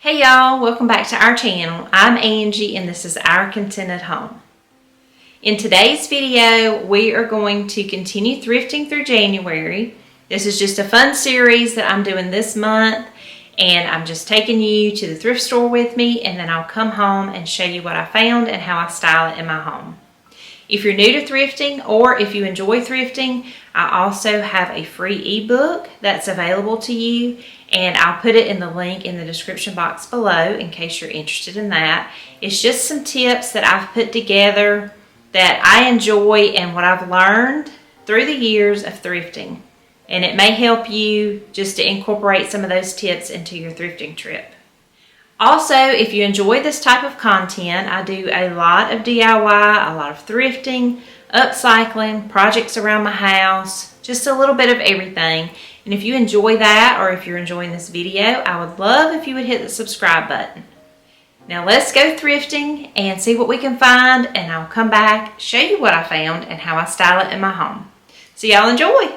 Hey y'all, welcome back to our channel. I'm Angie and this is Our Contented Home. In today's video, we are going to continue thrifting through January. This is just a fun series that I'm doing this month, and I'm just taking you to the thrift store with me, and then I'll come home and show you what I found and how I style it in my home. If you're new to thrifting or if you enjoy thrifting, I also have a free ebook that's available to you, and I'll put it in the link in the description box below in case you're interested in that. It's just some tips that I've put together that I enjoy and what I've learned through the years of thrifting. And it may help you just to incorporate some of those tips into your thrifting trip. Also, if you enjoy this type of content, I do a lot of DIY, a lot of thrifting, upcycling, projects around my house, just a little bit of everything. And if you enjoy that, or if you're enjoying this video, I would love if you would hit the subscribe button. Now let's go thrifting and see what we can find, and I'll come back, show you what I found and how I style it in my home. So y'all enjoy!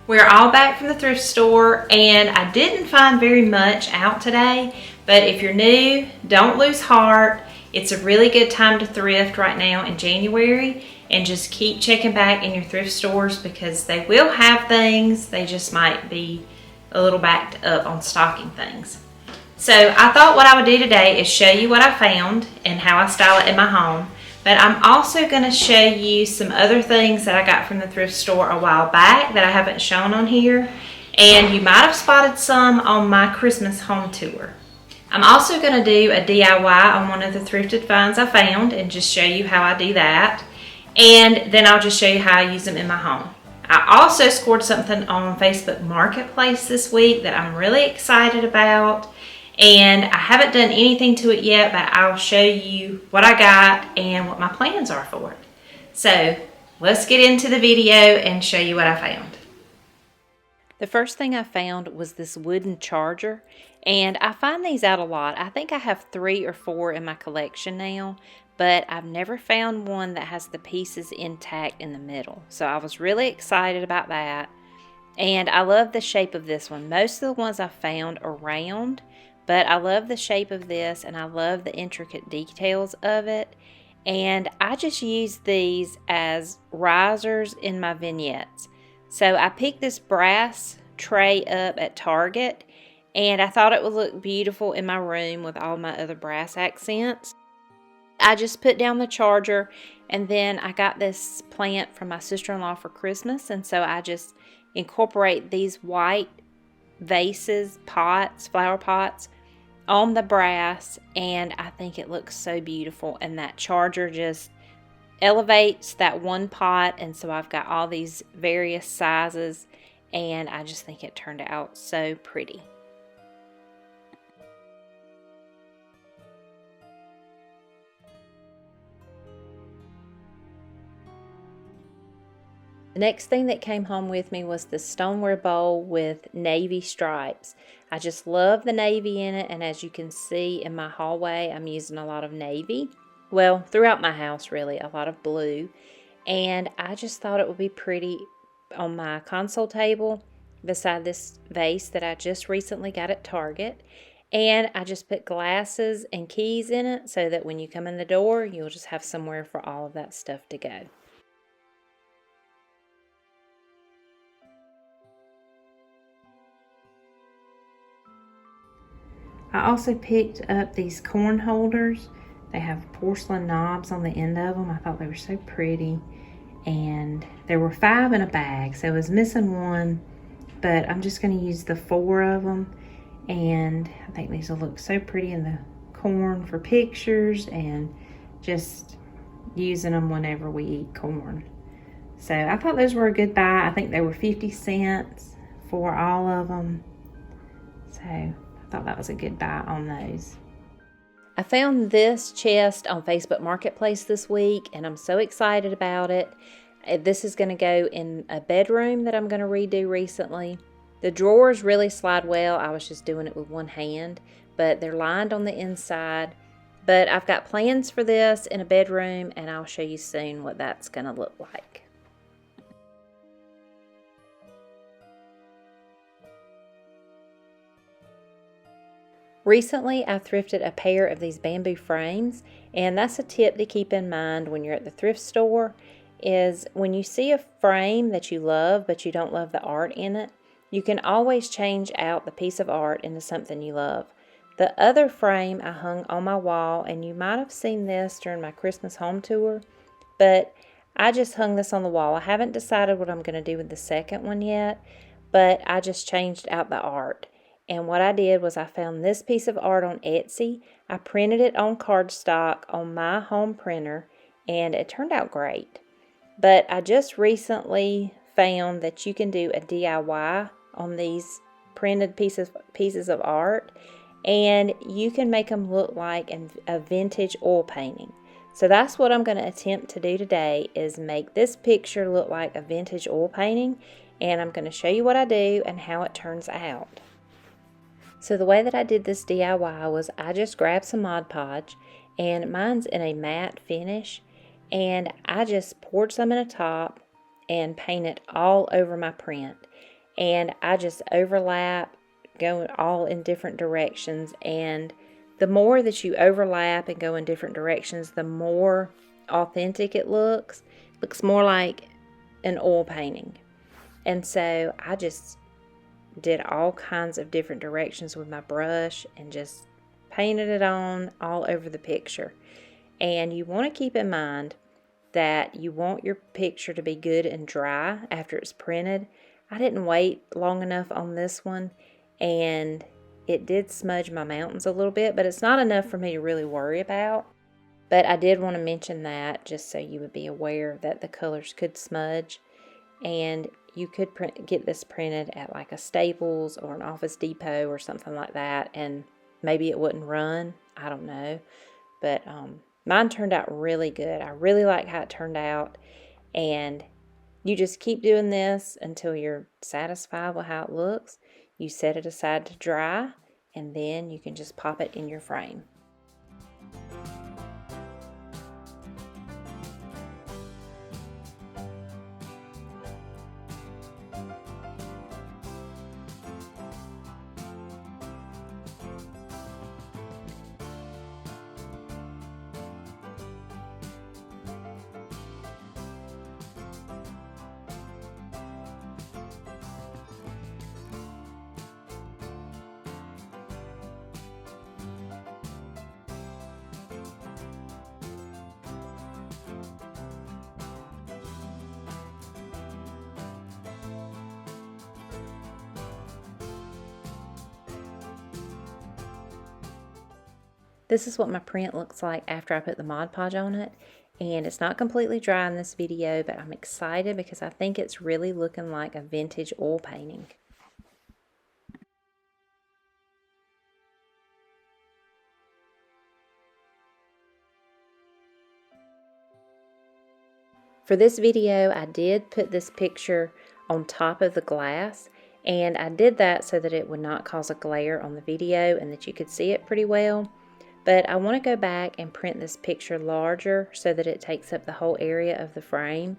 We're all back from the thrift store, and I didn't find very much out today, but if you're new, don't lose heart. It's a really good time to thrift right now in January, and just keep checking back in your thrift stores because they will have things. They just might be a little backed up on stocking things. So I thought what I would do today is show you what I found and how I style it in my home. But I'm also going to show you some other things that I got from the thrift store a while back that I haven't shown on here. And you might have spotted some on my Christmas home tour. I'm also going to do a DIY on one of the thrifted finds I found and just show you how I do that. And then I'll just show you how I use them in my home. I also scored something on Facebook Marketplace this week that I'm really excited about. And I haven't done anything to it yet, but I'll show you what I got and what my plans are for it. So let's get into the video and show you what I found. The first thing I found was this wooden charger, and I find these out a lot. I think I have 3 or 4 in my collection now, but I've never found one that has the pieces intact in the middle. So I was really excited about that. And I love the shape of this one. Most of the ones I found are round, but I love the shape of this and I love the intricate details of it. And I just use these as risers in my vignettes. So I picked this brass tray up at Target, and I thought it would look beautiful in my room with all my other brass accents. I just put down the charger, and then I got this plant from my sister-in-law for Christmas, and so I just incorporate these white vases, pots, flower pots, on the brass, and I think it looks so beautiful. And that charger just elevates that one pot, and so I've got all these various sizes, and I just think it turned out so pretty. The next thing that came home with me was the stoneware bowl with navy stripes. I just love the navy in it, and as you can see in my hallway, I'm using a lot of navy. Well, throughout my house really, a lot of blue. And I just thought it would be pretty on my console table beside this vase that I just recently got at Target. And I just put glasses and keys in it so that when you come in the door, you'll just have somewhere for all of that stuff to go. I also picked up these corn holders. They have porcelain knobs on the end of them. I thought they were so pretty. And there were 5 in a bag, so I was missing one, but I'm just going to use the 4 of them. And I think these will look so pretty in the corn for pictures and just using them whenever we eat corn. So I thought those were a good buy. I think they were 50 cents for all of them. So I thought that was a good buy on those. I found this chest on Facebook Marketplace this week, and I'm so excited about it. This is going to go in a bedroom that I'm going to redo recently. The drawers really slide well. I was just doing it with one hand, but they're lined on the inside. But I've got plans for this in a bedroom, and I'll show you soon what that's going to look like. Recently, I thrifted a pair of these bamboo frames, and that's a tip to keep in mind when you're at the thrift store, is when you see a frame that you love but you don't love the art in it, you can always change out the piece of art into something you love. The other frame I hung on my wall, and you might have seen this during my Christmas home tour, but I just hung this on the wall. I haven't decided what I'm going to do with the second one yet, but I just changed out the art. And what I did was I found this piece of art on Etsy. I printed it on cardstock on my home printer, and it turned out great. But I just recently found that you can do a DIY on these printed pieces of art, and you can make them look like a vintage oil painting. So that's what I'm going to attempt to do today, is make this picture look like a vintage oil painting, and I'm going to show you what I do and how it turns out. So the way that I did this DIY was I just grabbed some Mod Podge, and mine's in a matte finish, and I just poured some in a top and painted all over my print. And I just overlap, going all in different directions, and the more that you overlap and go in different directions, the more authentic it looks. It looks more like an oil painting. And so I just did all kinds of different directions with my brush and just painted it on all over the picture. And you want to keep in mind that you want your picture to be good and dry after it's printed. I didn't wait long enough on this one, and it did smudge my mountains a little bit, but it's not enough for me to really worry about. But I did want to mention that just so you would be aware that the colors could smudge, and you could get this printed at like a Staples or an Office Depot or something like that, and maybe it wouldn't run. I don't know. But mine turned out really good. I really like how it turned out, and you just keep doing this until you're satisfied with how it looks. You set it aside to dry, and then you can just pop it in your frame. This is what my print looks like after I put the Mod Podge on it, and it's not completely dry in this video, but I'm excited because I think it's really looking like a vintage oil painting. For this video, I did put this picture on top of the glass, and I did that so that it would not cause a glare on the video and that you could see it pretty well. But I want to go back and print this picture larger so that it takes up the whole area of the frame,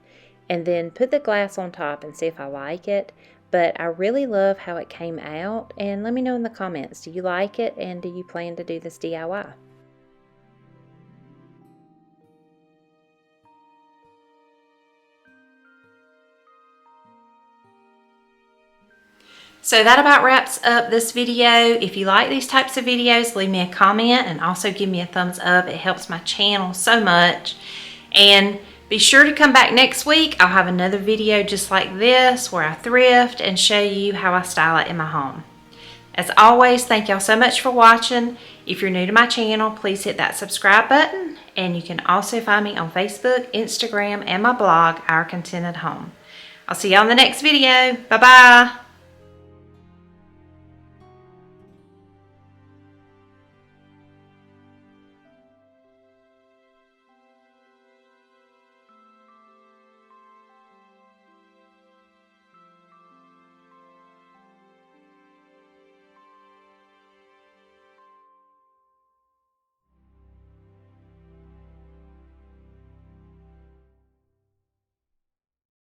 and then put the glass on top and see if I like it. But I really love how it came out, and let me know in the comments, do you like it, and do you plan to do this DIY? So that about wraps up this video. If you like these types of videos, leave me a comment and also give me a thumbs up. It helps my channel so much. And be sure to come back next week. I'll have another video just like this where I thrift and show you how I style it in my home. As always, thank y'all so much for watching. If you're new to my channel, please hit that subscribe button. And you can also find me on Facebook, Instagram, and my blog, Our Contented Home. I'll see you on the next video. Bye-bye.